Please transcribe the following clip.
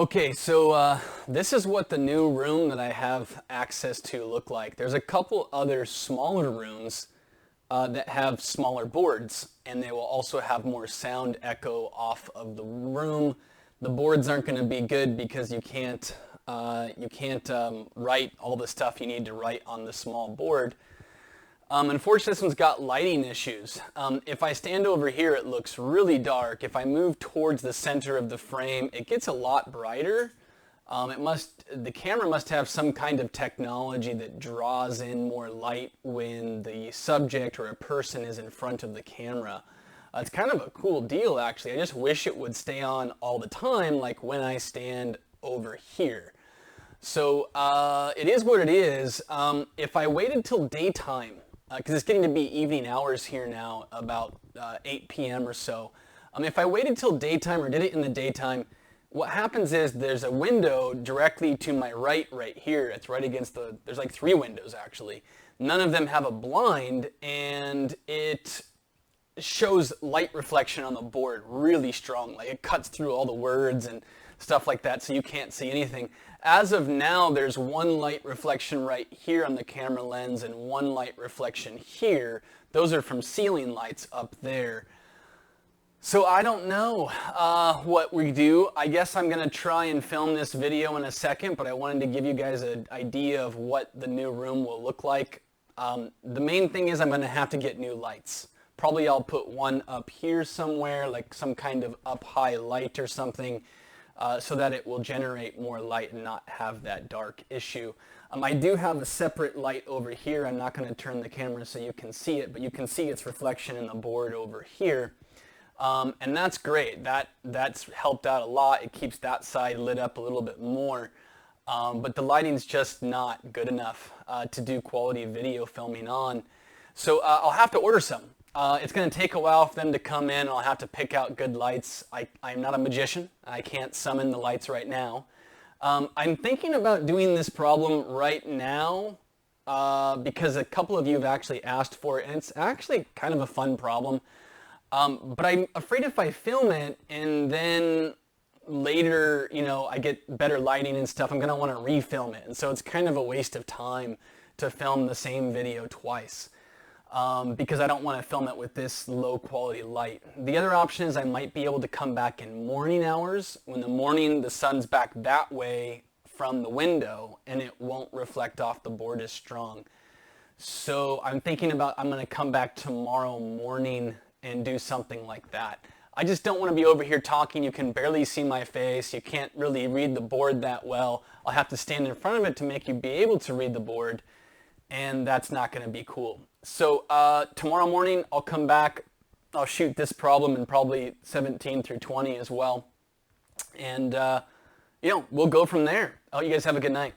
Okay, so this is what the new room that I have access to look like. There's a couple other smaller rooms that have smaller boards, and they will also have more sound echo off of the room. The boards aren't going to be good because you can't write all the stuff you need to write on the small board. Unfortunately, this one's got lighting issues. If I stand over here, it looks really dark. If I move towards the center of the frame, it gets a lot brighter. The camera must have some kind of technology that draws in more light when the subject or a person is in front of the camera. It's kind of a cool deal, actually. I just wish it would stay on all the time, like when I stand over here. So it is what it is. If I waited till daytime, because it's getting to be evening hours here now, about 8 p.m. or so. If I waited till daytime or did it in the daytime, what happens is there's a window directly to my right here. It's right against there's like 3 windows actually. None of them have a blind, and it shows light reflection on the board really strong. Like it cuts through all the words and stuff like that, so you can't see anything. As of now, there's one light reflection right here on the camera lens and one light reflection here. Those are from ceiling lights up there. So I don't know what we do. I guess I'm going to try and film this video in a second, but I wanted to give you guys an idea of what the new room will look like. The main thing is I'm going to have to get new lights. Probably I'll put one up here somewhere, like some kind of up high light or something. So that it will generate more light and not have that dark issue. I do have a separate light over here. I'm not going to turn the camera so you can see it, but you can see its reflection in the board over here. And that's great. That's helped out a lot. It keeps that side lit up a little bit more. But the lighting's just not good enough to do quality video filming on. So I'll have to order some. It's going to take a while for them to come in. I'll have to pick out good lights. I'm not a magician. I can't summon the lights right now. I'm thinking about doing this problem right now because a couple of you have actually asked for it, and it's actually kind of a fun problem. But I'm afraid if I film it and then later, I get better lighting and stuff, I'm going to want to refilm it. And so it's kind of a waste of time to film the same video twice. Because I don't want to film it with this low quality light. The other option is I might be able to come back in morning hours. When the morning, the sun's back that way from the window and it won't reflect off the board as strong. So I'm thinking about I'm going to come back tomorrow morning and do something like that. I just don't want to be over here talking. You can barely see my face. You can't really read the board that well. I'll have to stand in front of it to make you be able to read the board. And that's not going to be cool. So tomorrow morning I'll come back, I'll shoot this problem and probably 17 through 20 as well. And, we'll go from there. Oh, you guys have a good night.